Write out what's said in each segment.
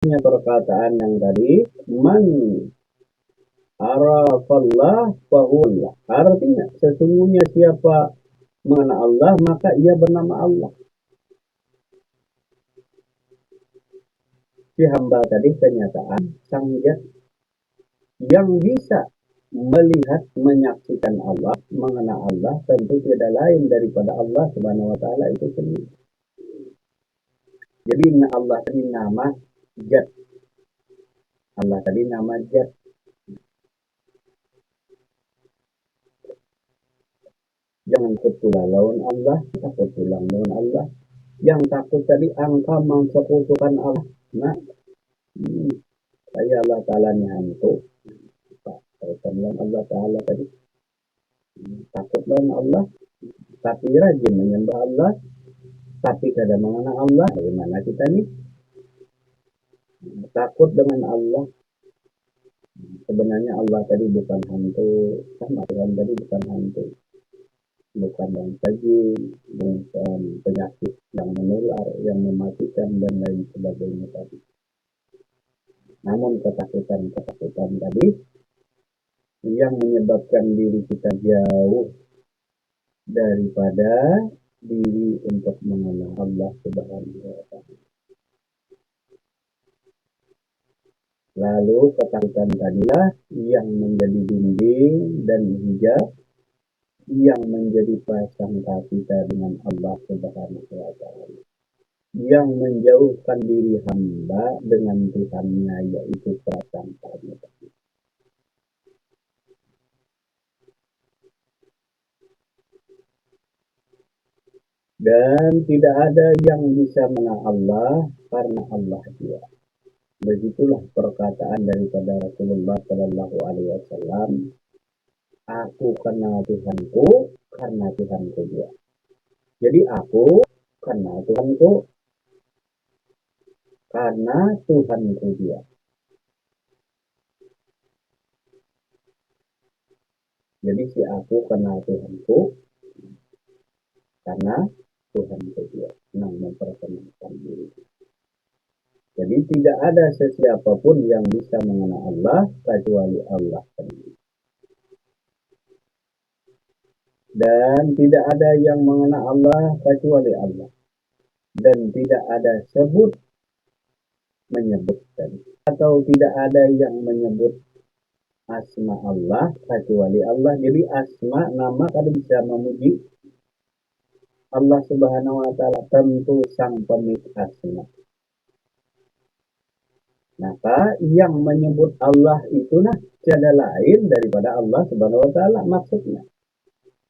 perkataan yang tadi, man arafallah fahuwallah. Artinya sesungguhnya siapa mengenal Allah maka ia bernama Allah. Si hamba tadi kenyataan sang zat yang bisa melihat, menyaksikan Allah, mengenal Allah, tentu tidak lain daripada Allah Subhanahu wa taala itu sendiri. Jadi Allah tadi nama zat. Allah tadi nama zat. Jangan takut pula lawan Allah, takut pulang lawan Allah. Yang takut tadi angka mensekutukan Allah. Nah, saya Allah Ta'ala ni hantu. Lawan Allah Ta'ala tadi. Takut lawan Allah, tapi rajin menyembah Allah, tapi tidak mengenal Allah. Bagaimana kita ni? Takut dengan Allah. Sebenarnya Allah tadi bukan hantu, sama Tuhan tadi bukan hantu, bukan yang tajam, bukan penyakit yang menular, yang mematikan dan lain sebagainya tadi. Namun ketakutan tadi yang menyebabkan diri kita jauh daripada diri untuk mengenal Allah Subhanahu wa taala. Lalu ketakutan tadilah yang menjadi dinding dan hijab yang menjadi prasangka kita dengan Allah Subhanahu wa taala, yang menjauhkan diri hamba dengan Tuhannya, yaitu prasangkanya. Dan tidak ada yang bisa mengenal Allah karena Allah dia. Begitulah perkataan daripada Rasulullah Shallallahu Alaihi Wasallam. Aku kenal Tuhanku karena Tuhanku dia. Jadi aku kenal Tuhanku karena Tuhanku dia. Jadi si aku kenal Tuhanku karena Tuhanku dia. Nah, memperkenalkan diri. Jadi tidak ada sesiapapun yang bisa mengenal Allah kecuali Allah sendiri. Dan tidak ada yang mengenal Allah kecuali Allah. Dan tidak ada sebut menyebutkan, atau tidak ada yang menyebut asma Allah kecuali Allah. Jadi asma, nama kan bisa memuji Allah Subhanahu wa taala, tentu sang pemilik asma. Maka yang menyebut Allah itu tiada lain daripada Allah Subhanahu wa taala maksudnya.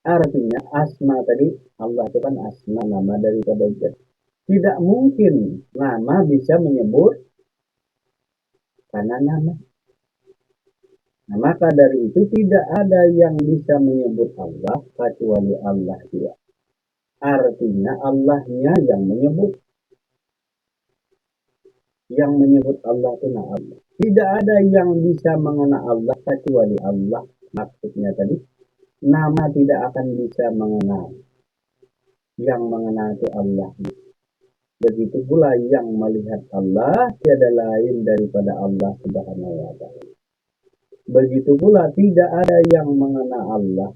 Artinya asma tadi, Allah itu kan asma, nama daripada zat. Tidak mungkin nama bisa menyebut karena nama. Nah, maka dari itu tidak ada yang bisa menyebut Allah kecuali Allah dia. Artinya Allahnya yang menyebut. Yang menyebut Allah itu Allah. Tidak ada yang bisa mengenal Allah kecuali Allah. Maksudnya tadi, nama tidak akan bisa mengenal. Yang mengenal itu Allah. Begitu pula yang melihat Allah tiada lain daripada Allah Subhanahu wa taala. Begitu pula tidak ada yang mengenal Allah.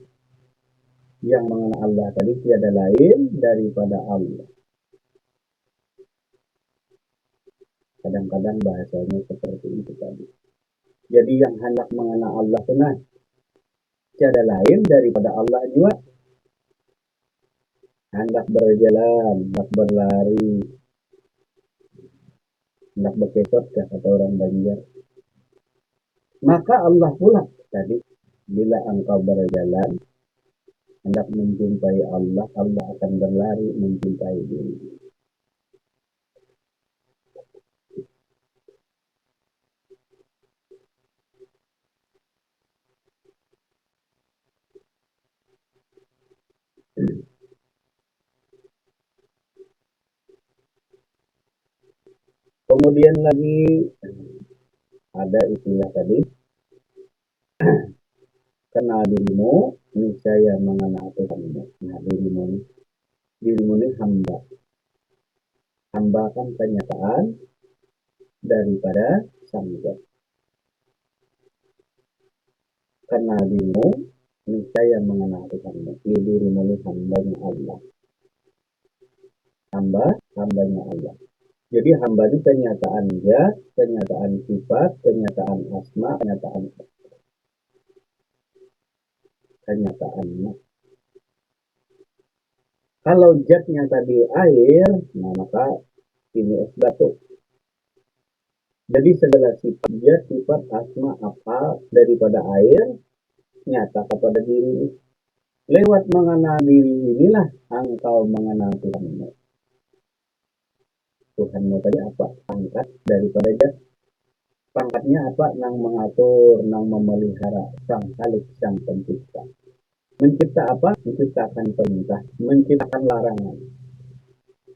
Yang mengenal Allah tadi tiada lain daripada Allah. Kadang-kadang bahasanya seperti itu tadi. Jadi yang hendak mengenal Allah itu tiada lain daripada Allah juga. Hendak berjalan, hendak berlari, hendak berkesot kata orang Banjar. Maka Allah pula tadi, bila engkau berjalan hendak menjumpai Allah, Allah akan berlari menjumpai diri. Kemudian lagi ada istilah tadi, kenal dirimu, niscaya mengenal Tuhanmu. Nah, dirimu ini hamba. Hamba kan kenyataan daripada sang zat. Karena dirimu niscaya mengenal Tuhanmu. Dirimu ini hambanya Allah. Hambanya Allah. Jadi hamba ini kenyataan zat, kenyataan sifat, kenyataan asma, kenyataannya. Kalau zatnya tadi air, nah maka ini es batu. Jadi segala sifat zat, sifat asma apa daripada air nyata kepada diri. Lewat mengenal diri inilah engkau mengenal Tuhanmu. Tuhanmu tadi apa? Pangkat daripada zat. Pangkatnya apa? Nang mengatur, nang memelihara, sang Khalik, sang pencipta. Mencipta apa? Menciptakan perintah, menciptakan larangan.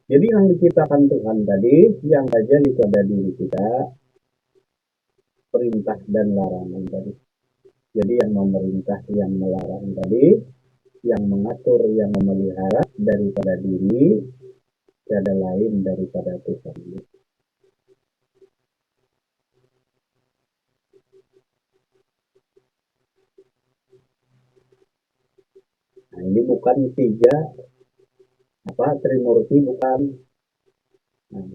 Jadi yang diciptakan Tuhan tadi, yang terjadi pada diri kita, perintah dan larangan tadi. Jadi yang memerintah, yang melarang tadi, yang mengatur, yang memelihara daripada diri, tiada lain daripada Tuhan. Nah, ini bukan tiga Trimurti, bukan. Nah,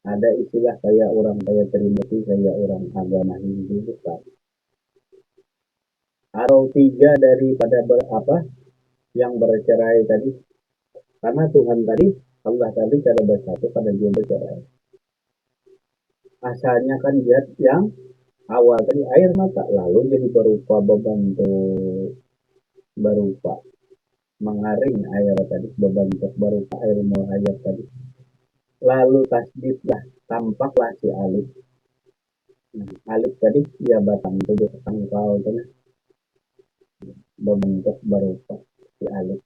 ada istilah kayak orang kaya Trimurti, kayak orang agama Hindu, bukan. Atau tiga daripada yang bercerai tadi. Karena Tuhan tadi, Allah tadi cara bersatu pada dia bercerai. Asalnya kan zat yang awal tadi air mata, lalu jadi berupa berbentuk, berupa mengaring air tadi, berbentuk berupa air muhayat tadi. Lalu tasdidlah, tampaklah si alif. Nah, alif tadi dia batang tubuh tangkal tadi, berbentuk berupa si alif.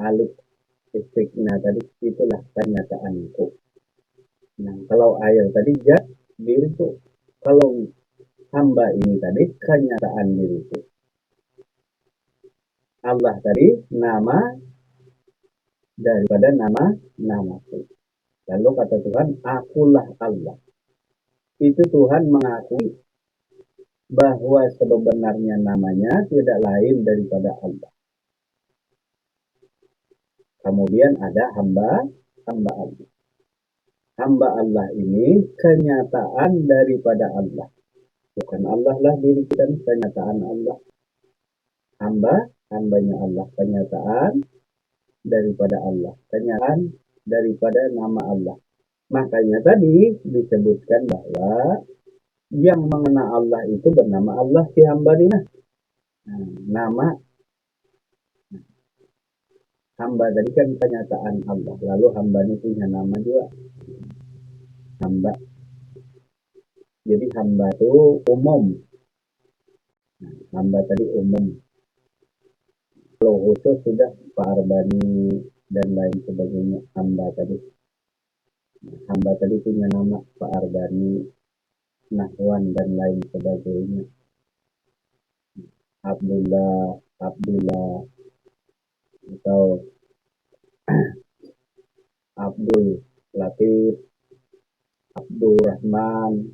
Alif istiqna tadi itulah kenyataanku. Nah, kalau air tadi zat diriku. Kalau hamba ini tadi kenyataan diriku. Allah tadi nama daripada namaku. Lalu kata Tuhan, akulah Allah. Itu Tuhan mengakui bahwa sebenarnya namanya tidak lain daripada Allah. Kemudian ada hamba Allah. Hamba Allah ini kenyataan daripada Allah. Bukan Allah lah diri kita, kenyataan Allah. Hambanya Allah, kenyataan daripada Allah, kenyataan daripada nama Allah. Makanya tadi disebutkan bahwa yang mengenal Allah itu bernama Allah si hamba ini. Nah, nama hamba tadi kan kenyataan Allah. Lalu hamba ini punya nama juga, hamba. Jadi hamba itu umum. Nah, hamba tadi umum. Kalau khusus sudah Pak Arbani dan lain sebagainya, hamba tadi. Hamba tadi punya nama Pak Arbani, Nahwan dan lain sebagainya. Abdullah atau Abdul Latif, Abdul Rahman.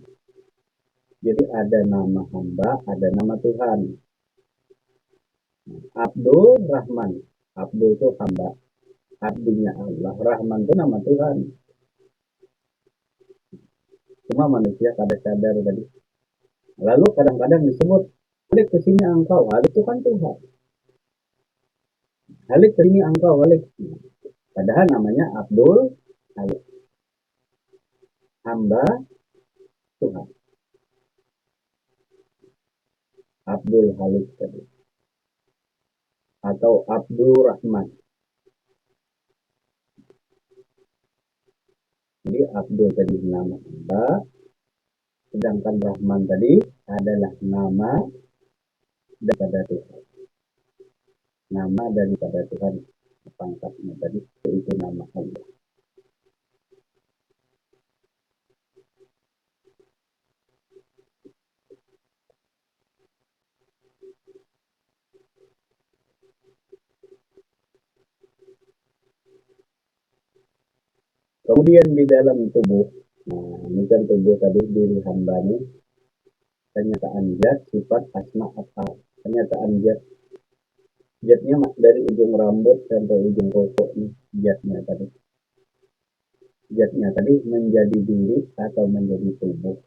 Jadi ada nama hamba, ada nama Tuhan. Abdul Rahman, Abdul itu hamba, abdinya Allah. Rahman itu nama Tuhan. Cuma manusia kada sadar tadi. Lalu kadang-kadang disebut, balik ke sini engkau, hal itu kan Tuhan. Halik ke sini engkau, balik. Padahal namanya Abdul Halik. Hamba Tuhan. Abdul Halik tadi. Atau Abdul Rahman. Jadi Abdul tadi nama hamba, sedangkan Rahman tadi adalah nama daripada Tuhan. Nama daripada Tuhan, pangkatnya tadi itu nama Allah. Kemudian di dalam tubuh, nah ini kan tubuh tadi diri hamba ini, kenyataan zat, sifat, asma, af'al. Kenyataan zat, zatnya dari ujung rambut sampai ujung kuku nih, zatnya tadi menjadi diri atau menjadi tubuh.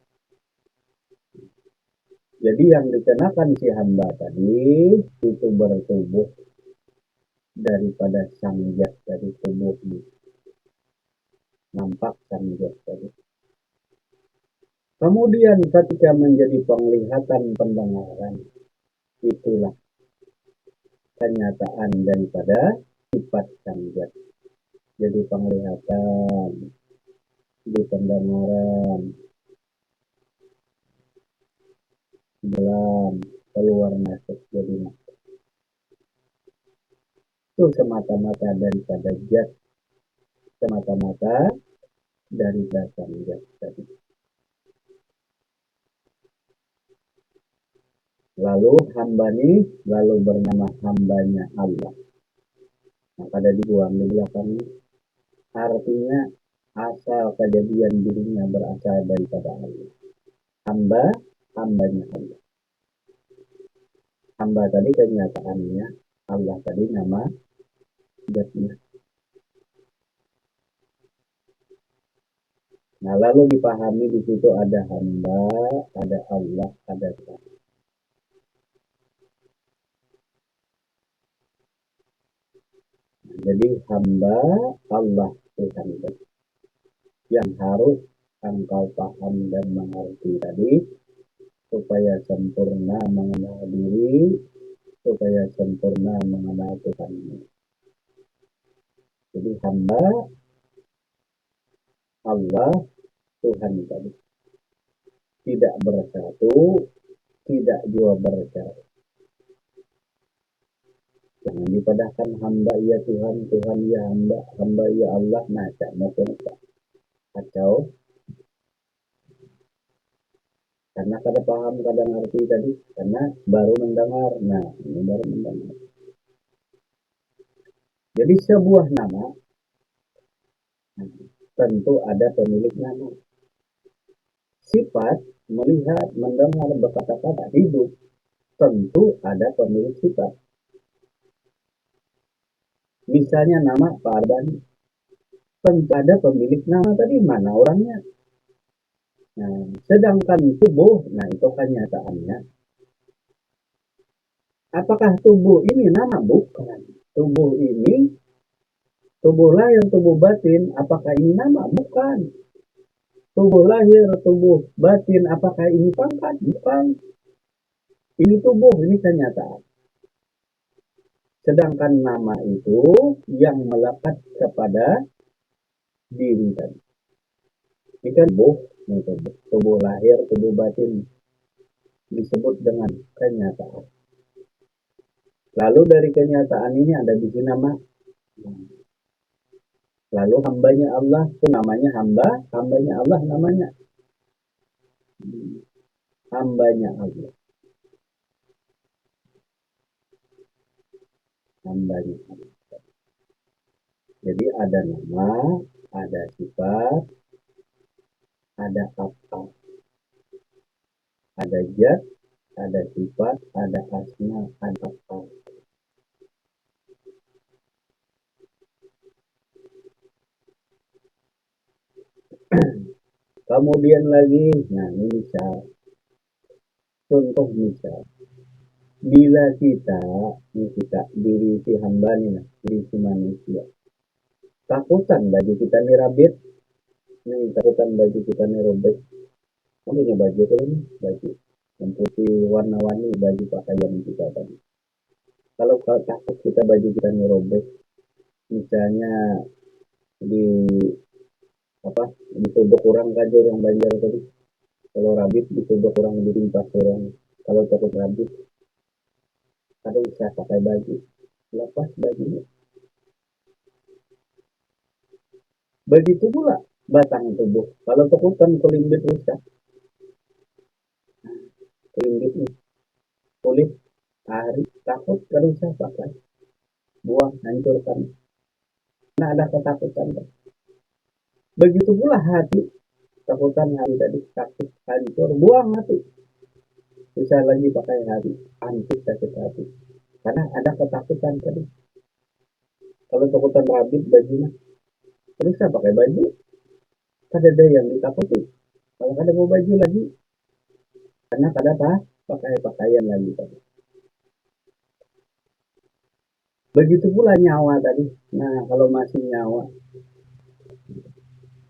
Jadi yang dikenakan si hamba tadi itu bertubuh daripada sang zat dari tubuh ini. Nampak sang zat tadi. Kemudian ketika menjadi penglihatan pendengaran, itulah kenyataan daripada sifat sang zat. Jadi penglihatan, di pendengaran, dalam, keluar masuk jadi mata. Itu semata-mata daripada zat, semata-mata dari dasar zat tadi. Lalu hamba ini lalu bernama hambanya Allah. Nah, pada dibuang di belakang ini, artinya asal kejadian dirinya berasal daripada Allah. Hamba, hambanya Allah. Hamba tadi kenyataannya, Allah tadi nama zatnya. Nah, lalu dipahami di situ ada hamba, ada Allah, ada Tuhan. Nah, jadi hamba, Allah, Tuhan yang harus engkau paham dan mengerti tadi supaya sempurna mengenal diri, supaya sempurna mengenal Tuhan. Jadi hamba, Allah, Tuhan tadi tidak bersatu, tidak juga bersatu. Jangan dipadahkan hamba ya Tuhan, Tuhan ya hamba, hamba ya Allah. Nah, mau kacau. Karena kada paham, kada ngerti tadi, karena baru mendengar. Nah, ini baru mendengar. Jadi sebuah nama tentu ada pemilik nama. Sifat melihat, mendengar, berkata-kata, hidup, tentu ada pemilik sifat. Misalnya nama Pak Arbani, tentu ada pemilik nama tadi, mana orangnya. Nah, sedangkan tubuh, nah itu kenyataannya. Apakah tubuh ini nama? Bukan. Tubuh ini, tubuh lahir, tubuh batin, apakah ini nama? Bukan. Tubuh lahir, tubuh batin, apakah ini pangkat? Bukan. Ini tubuh, ini kenyataan. Sedangkan nama itu yang melekat kepada diri tadi. Ini kan tubuh lahir, tubuh batin disebut dengan kenyataan. Lalu dari kenyataan ini ada biji nama. Lalu hambanya Allah itu namanya hamba, hambanya Allah namanya hambanya Allah. Hambanya Allah. Jadi ada nama, ada sifat, ada apa, ada zat, ada sifat, ada asma, ada apa. Kemudian lagi, nah ini misal, contoh misal, bila kita diri si hamba nih, diri si manusia, takutan baju kita nih rabit, nih takutan baju kita nih robek, kamu punya baju tuh nih, baju yang putih warna-warni baju pakaian kita tadi. Kalau takut kita baju kita nih robek, misalnya di apa ditodok orang kaja yang banjar tadi, kalau rabit ditodok orang dirimpas orang, kalau takut rabit kada usah pakai baju, lepas bajunya. Begitu pula batang tubuh, kalau takutan kelimbit rusak, kelimbit nih kulit hari takut kada usah pakai, buang hancurkan. Nah ada ketakutan Begitu pula hati, takutan hati tadi, takut hancur, buang hati. Bisa lagi pakai hati, anti sakit hati. Karena ada ketakutan tadi. Kalau takutan rabit bajunya, terus saya pakai baju, kada yang ditakuti. Kalau kada mau baju lagi, karena kada pakai pakaian lagi tadi. Begitu pula nyawa tadi. Nah, kalau masih nyawa,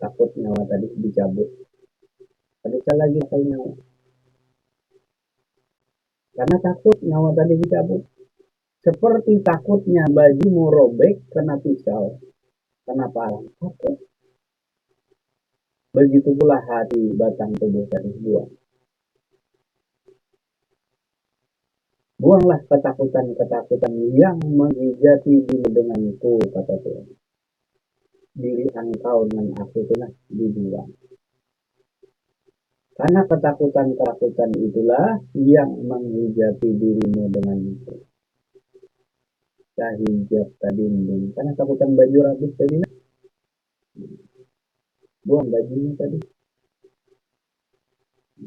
takut nyawa tadi dicabut. Kada bisa lagi pakai nyawa. Karena takut nyawa tadi dicabut. Seperti takutnya baju mau robek kena pisau, kena parang. Takut. Begitu pula hati batang tubuh tadi buang. Buanglah ketakutan-ketakutan yang menghijati diri denganku, kata Tuhan. Diri engkau dengan aku itulah dibuang. Karena ketakutan-ketakutan itulah yang menghijabi dirimu dengan itu. Hijab tadinding. Karena takutan baju rabis tadi, buang bajunya tadi.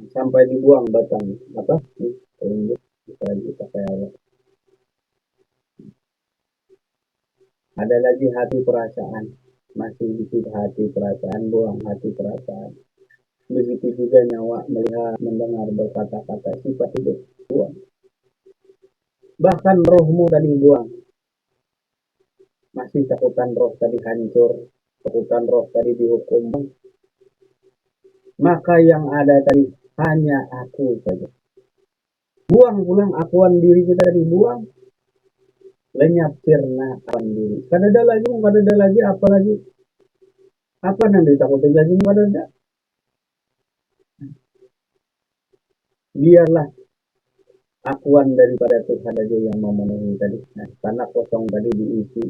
Sampai dibuang batang apa? Bisa lagi pakai Allah. Ada lagi hati perasaan. Masih di hati perasaan, buang hati perasaan. Begitu juga nyawa melihat, mendengar, berkata-kata, sifat hidup, buang. Bahkan rohmu tadi buang. Masih takutan roh tadi hancur, takutan roh tadi dihukum. Maka yang ada tadi hanya aku saja. Buang pulang akuan diri kita tadi, buang. Lenyap sirna akuan diri. Kada ada lagi, apa lagi? Apa yang ditakutin lagi? Kada ada. Biarlah akuan daripada Tuhan aja yang memenuhi tadi. Nah, tanah kosong tadi diisi,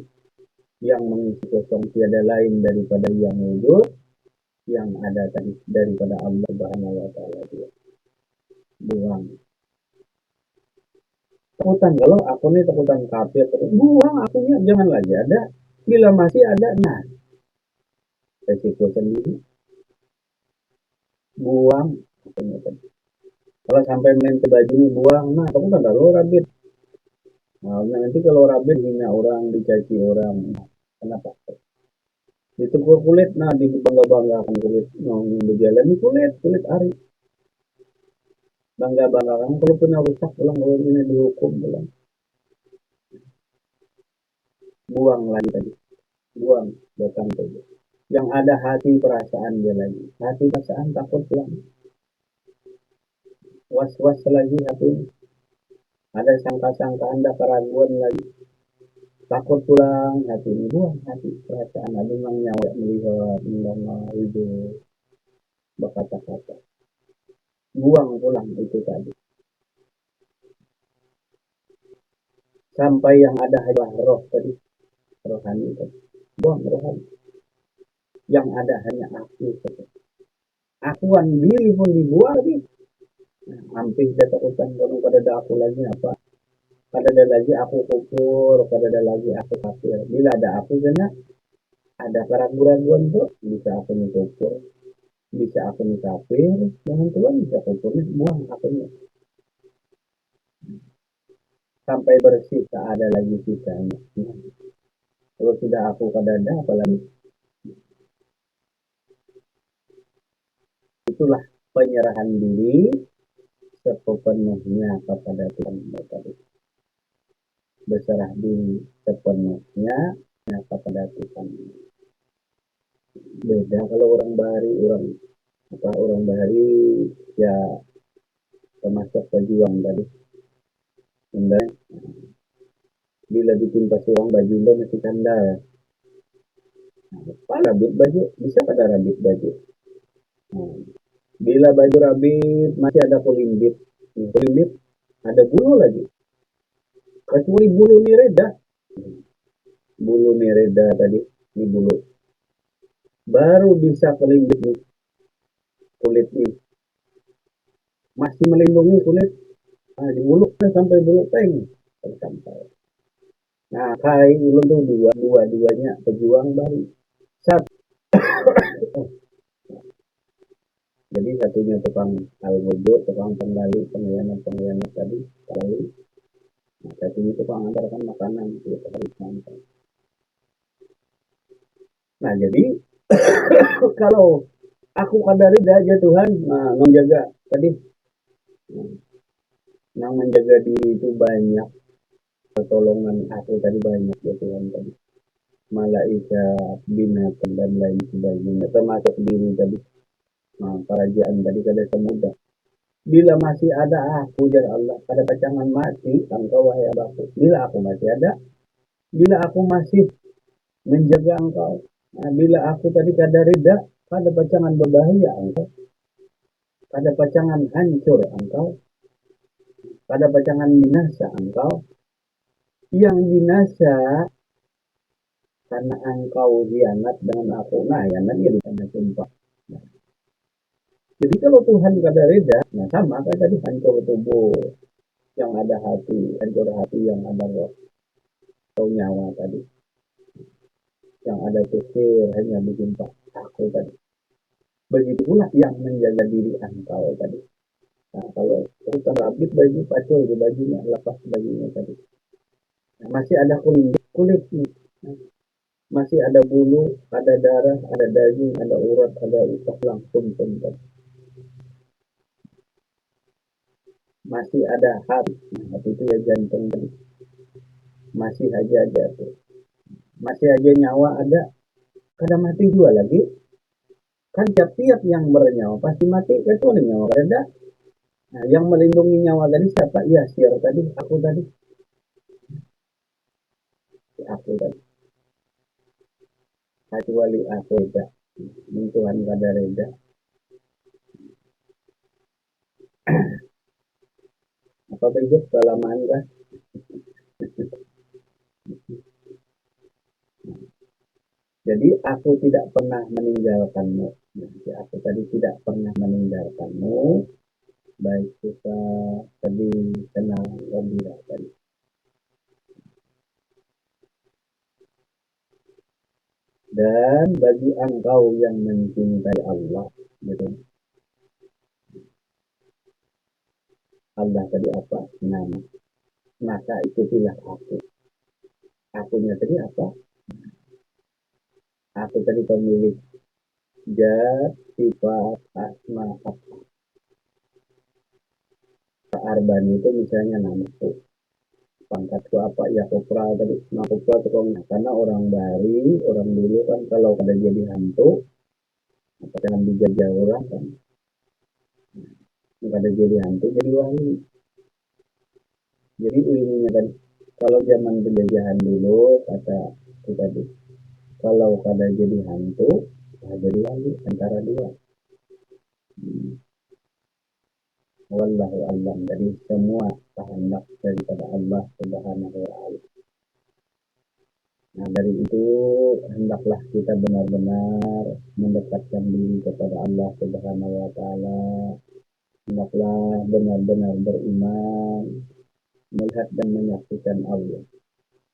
yang mengisi kosong tiada lain daripada yang wujud, yang ada tadi daripada Allah Subhanahu wa taala dia. Buang. Takutan kalau aku nih takutan kafir, buang akunya, jangan lagi ada. Bila masih ada, nah resiko sendiri. Buang akunya tadi. Kalau sampai menyentuh baju ini buang, nah kamu kan kalau rabit. Nah, nanti kalau rabit hina orang, dicaci orang, kenapa? Ditegur kulit, nah dibangga-banggakan kulit, nah berjalan di kulit ari. Bangga-banggakan kalau punya rusak pulang, kalau ini dihukum pulang. Buang lagi tadi, buang datang tadi. Yang ada hati perasaan dia lagi, hati perasaan takut pulang. Was-was lagi hati, ada sangka-sangka anda keraguan lagi. Takut pulang hati ini, buang hati perasaan ada yang nyawa melihat, mendengar, hidup, berkata-kata. Buang pulang itu tadi. Sampai yang ada hanya roh tadi, rohani tadi. Buang rohani. Yang ada hanya aku tadi. Akuan diri pun dibuang tadi. Nah, hampir datakutan kalau pada ada aku lagi apa? Pada ada lagi aku kufur, pada ada lagi aku kafir. Bila ada aku kena ada keraguan-keraguan tuh, bisa aku kufur, bisa aku kafir, dengan Tuhan bisa kufur, buang akunya. Sampai bersih, tak ada lagi sisanya. Kalau sudah aku kada ada, apalagi itulah penyerahan diri sepenuhnya kepada Tuhan tadi. Berserah diri sepenuhnya kepada Tuhan. Beda kalau orang bahari, orang bahari ya termasuk pejuang tadi. Dan bila ditimpa seorang baju masih kandal. Apa rabit baju? Bisa pada rabit baju. Nah, bila baju rabit masih ada kulimbit, ada bulu lagi. Kecuali bulu nireda. Bulu nireda tadi, ini bulu. Baru bisa kulimbit nih. Kulit ini. Masih melindungi kulit. Nah, di bulu sampai bulu peng. Sampai. Nah, kai ulun tuh dua-duanya pejuang baru. Satu, Jadi satunya tukang algojo, tukang penggali, pengkhianat tadi, kali. Nah, satunya tukang antarkan makanan, gitu kan. Nah, jadi kalau aku kadari aja Tuhan, nah, menjaga tadi, nah, menjaga diri itu banyak, pertolongan aku tadi banyak ya Tuhan tadi. Malaikat, binatang dan lain sebagainya, termasuk diri tadi. Nah, kerajaan tadi kada semudah. Bila masih ada aku dari Allah, pada pacangan mati, engkau wahai abahku. Bila aku masih ada, bila aku masih menjaga engkau, nah, bila aku tadi kada reda, pada pacangan berbahaya engkau, pada pacangan hancur engkau, pada pacangan binasa engkau, yang binasa karena engkau hianat dengan aku. Nah, hianat dia ditanda sumpah. Nah, jadi kalau Tuhan kada reda, nah sama kayak tadi hancur tubuh yang ada hati, hancur hati yang ada roh atau nyawa tadi, yang ada pikir hanya bikin aku tadi. Begitu pula yang menjaga diri engkau tadi. Nah, kalau kita rabit baju pacul di bajunya, lepas bajunya tadi. Nah, masih ada kulitnya. Nah, masih ada bulu, ada darah, ada daging, ada urat, ada utak langsung tempat. Masih ada hati, nah, hati itu ya jantung tadi. Masih aja tuh. Masih aja nyawa ada, kada mati juga lagi. Kan tiap-tiap yang bernyawa pasti mati, itu ada nyawa kada. Nah, yang melindungi nyawa tadi siapa? Ya, siar tadi, aku tadi. Aku tadi. Kecuali aku reda. Tuhan kada reda. Apa hidup kelamaan kah? Jadi aku tidak pernah meninggalkanmu. Jadi aku tadi tidak pernah meninggalkanmu. Baik suka, sedih, senang, gembira tadi. Dan bagi engkau yang mencintai Allah, gitu. Allah tadi apa? Nama. Maka ikutilah aku. Akunya tadi apa? Aku tadi pemilik zat, sifat, asma, apa. Arbani itu misalnya namaku. Pangkatku apa? Ya kopra tadi. Nah, kopra tukang. Karena orang Bali, orang dulu kan kalau ada jadi hantu, apa jangan dijajah orang kan. Kada jadi hantu, jadi wali. Jadi ilmunya tadi. Kalau zaman penjajahan dulu, kata kita tadi, kalau kada jadi hantu, jadi wali antara dua. Wallahu a'lam. Dari semua kehendak daripada Allah Subhanahu wa taala. Nah, dari itu hendaklah kita benar-benar mendekatkan diri kepada Allah Subhanahu wa taala. Hendaklah benar-benar beriman, melihat dan menyaksikan Allah.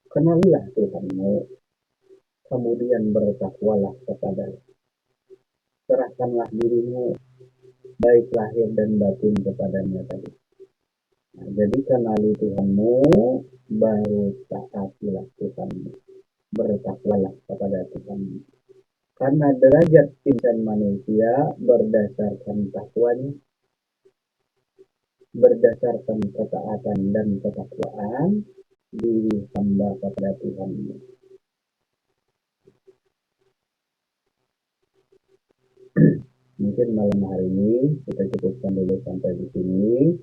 Kenalilah Tuhanmu, kemudian bertakwalah kepada-Nya. Serahkanlah dirimu baik lahir dan batin kepadanya tadi. Nah, jadi kenali Tuhanmu, baru taatilah Tuhanmu. Bertakwalah kepada Tuhanmu. Karena derajat insan manusia berdasarkan takwanya, berdasarkan ketaatan dan ketakwaan diri hamba kepada Tuhanmu. Mungkin malam hari ini kita cukupkan dulu sampai di sini.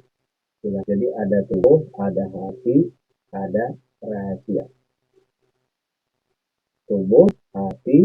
Jadi ada tubuh, ada hati, ada rahasia. Tubuh, hati,